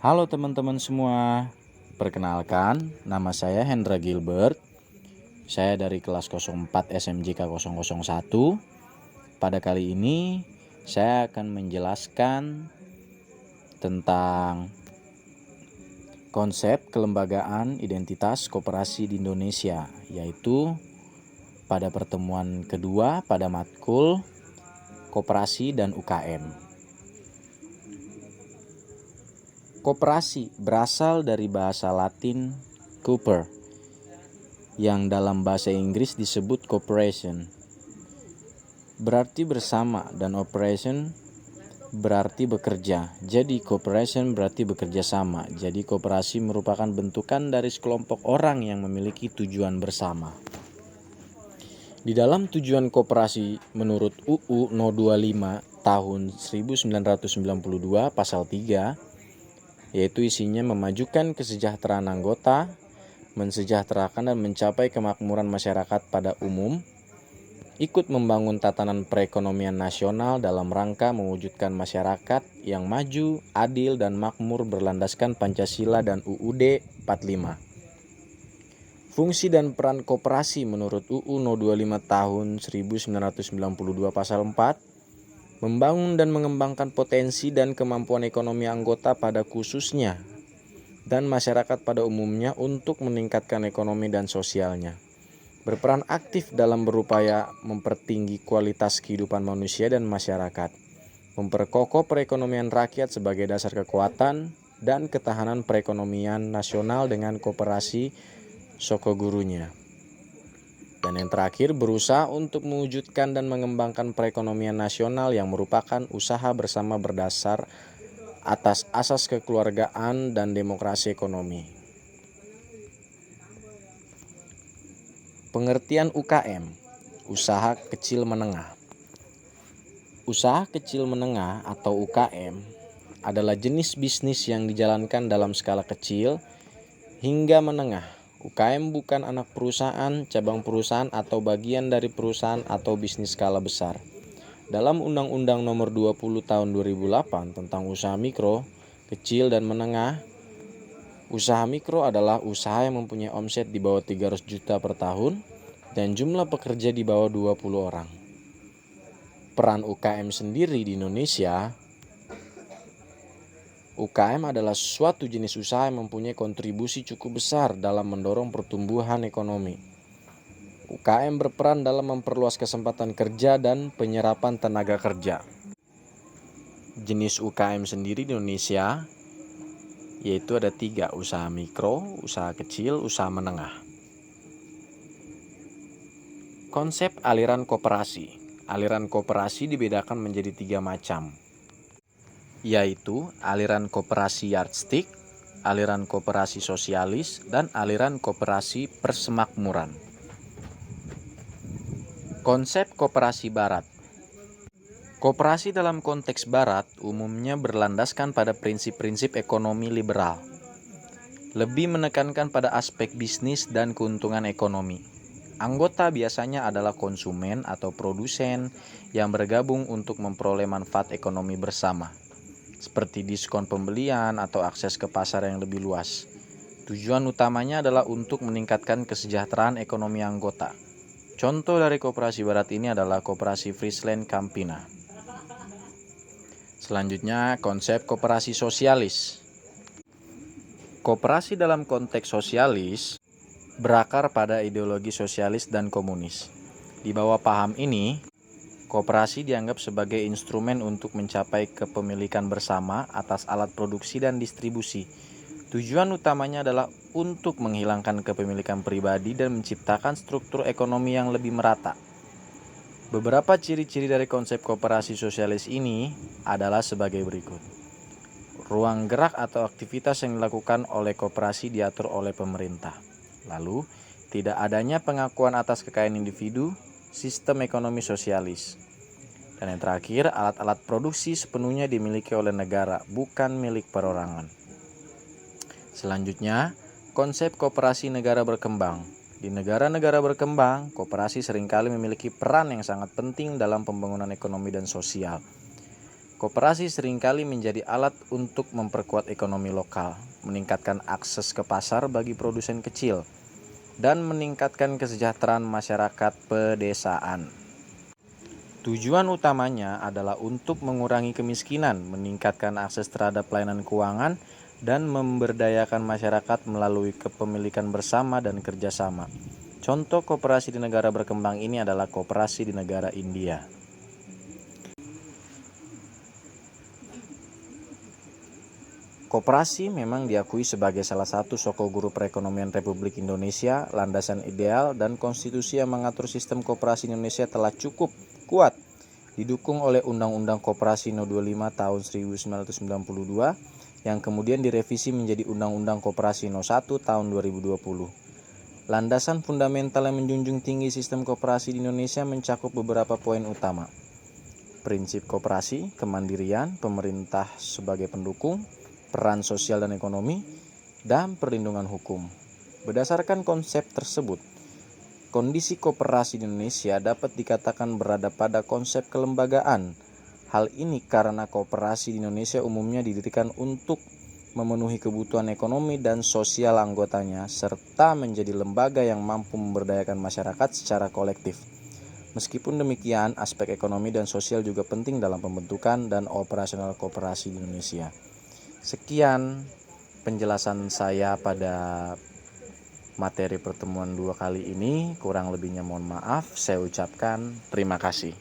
Halo teman-teman semua, perkenalkan nama saya Hendra Gilbert. Saya dari kelas 04 SMJK 001. Pada kali ini saya akan menjelaskan tentang konsep kelembagaan identitas koperasi di Indonesia, yaitu pada pertemuan kedua pada matkul Koperasi dan UKM. Koperasi berasal dari bahasa Latin cooper, yang dalam bahasa Inggris disebut corporation, berarti bersama, dan operation berarti bekerja. Jadi corporation berarti bekerja sama. Jadi koperasi merupakan bentukan dari sekelompok orang yang memiliki tujuan bersama. Di dalam tujuan koperasi menurut UU No 25 tahun 1992 pasal 3, yaitu isinya memajukan kesejahteraan anggota, mensejahterakan dan mencapai kemakmuran masyarakat pada umum, ikut membangun tatanan perekonomian nasional dalam rangka mewujudkan masyarakat yang maju, adil, dan makmur berlandaskan Pancasila dan UUD 45. Fungsi dan peran koperasi menurut UU No 25 tahun 1992 pasal 4, membangun dan mengembangkan potensi dan kemampuan ekonomi anggota pada khususnya dan masyarakat pada umumnya untuk meningkatkan ekonomi dan sosialnya. Berperan aktif dalam berupaya mempertinggi kualitas kehidupan manusia dan masyarakat, memperkokoh perekonomian rakyat sebagai dasar kekuatan dan ketahanan perekonomian nasional dengan koperasi sokogurunya. Dan yang terakhir, berusaha untuk mewujudkan dan mengembangkan perekonomian nasional yang merupakan usaha bersama berdasar atas asas kekeluargaan dan demokrasi ekonomi. Pengertian UKM, usaha kecil menengah. Usaha kecil menengah atau UKM adalah jenis bisnis yang dijalankan dalam skala kecil hingga menengah. UKM bukan anak perusahaan, cabang perusahaan, atau bagian dari perusahaan atau bisnis skala besar. Dalam Undang-Undang Nomor 20 Tahun 2008 tentang usaha mikro, kecil, dan menengah, usaha mikro adalah usaha yang mempunyai omset di bawah 300 juta per tahun dan jumlah pekerja di bawah 20 orang. Peran UKM sendiri di Indonesia, UKM adalah suatu jenis usaha yang mempunyai kontribusi cukup besar dalam mendorong pertumbuhan ekonomi. UKM berperan dalam memperluas kesempatan kerja dan penyerapan tenaga kerja. Jenis UKM sendiri di Indonesia yaitu ada 3, usaha mikro, usaha kecil, usaha menengah. Konsep aliran koperasi. Aliran koperasi dibedakan menjadi 3 macam, yaitu aliran koperasi yardstick, aliran koperasi sosialis, dan aliran koperasi persemakmuran. Konsep koperasi barat. Koperasi dalam konteks barat umumnya berlandaskan pada prinsip-prinsip ekonomi liberal, lebih menekankan pada aspek bisnis dan keuntungan ekonomi. Anggota biasanya adalah konsumen atau produsen yang bergabung untuk memperoleh manfaat ekonomi bersama, seperti diskon pembelian atau akses ke pasar yang lebih luas. Tujuan utamanya adalah untuk meningkatkan kesejahteraan ekonomi anggota. Contoh dari koperasi barat ini adalah koperasi Friesland Campina. Selanjutnya, konsep koperasi sosialis. Koperasi dalam konteks sosialis berakar pada ideologi sosialis dan komunis. Di bawah paham ini, koperasi dianggap sebagai instrumen untuk mencapai kepemilikan bersama atas alat produksi dan distribusi. Tujuan utamanya adalah untuk menghilangkan kepemilikan pribadi dan menciptakan struktur ekonomi yang lebih merata. Beberapa ciri-ciri dari konsep koperasi sosialis ini adalah sebagai berikut. Ruang gerak atau aktivitas yang dilakukan oleh koperasi diatur oleh pemerintah. Lalu, tidak adanya pengakuan atas kekayaan individu, sistem ekonomi sosialis. Dan yang terakhir, alat-alat produksi sepenuhnya dimiliki oleh negara, bukan milik perorangan. Selanjutnya, konsep koperasi negara berkembang. Di negara-negara berkembang, koperasi seringkali memiliki peran yang sangat penting dalam pembangunan ekonomi dan sosial. Koperasi seringkali menjadi alat untuk memperkuat ekonomi lokal, meningkatkan akses ke pasar bagi produsen kecil, dan meningkatkan kesejahteraan masyarakat pedesaan. Tujuan utamanya adalah untuk mengurangi kemiskinan, meningkatkan akses terhadap pelayanan keuangan, dan memberdayakan masyarakat melalui kepemilikan bersama dan kerjasama. Contoh koperasi di negara berkembang ini adalah koperasi di negara India. Koperasi memang diakui sebagai salah satu soko guru perekonomian Republik Indonesia. Landasan ideal dan konstitusi yang mengatur sistem koperasi Indonesia telah cukup kuat, didukung oleh Undang-Undang Koperasi No. 25 tahun 1992 yang kemudian direvisi menjadi Undang-Undang Koperasi No. 1 tahun 2020. Landasan fundamental yang menjunjung tinggi sistem koperasi di Indonesia mencakup beberapa poin utama. Prinsip koperasi, kemandirian, pemerintah sebagai pendukung, peran sosial dan ekonomi, dan perlindungan hukum. Berdasarkan konsep tersebut, kondisi koperasi di Indonesia dapat dikatakan berada pada konsep kelembagaan. Hal ini karena koperasi di Indonesia umumnya didirikan untuk memenuhi kebutuhan ekonomi dan sosial anggotanya, serta menjadi lembaga yang mampu memberdayakan masyarakat secara kolektif. Meskipun demikian, aspek ekonomi dan sosial juga penting dalam pembentukan dan operasional koperasi di Indonesia. Sekian penjelasan saya pada materi pertemuan 2 kali ini. Kurang lebihnya mohon maaf. Saya ucapkan terima kasih.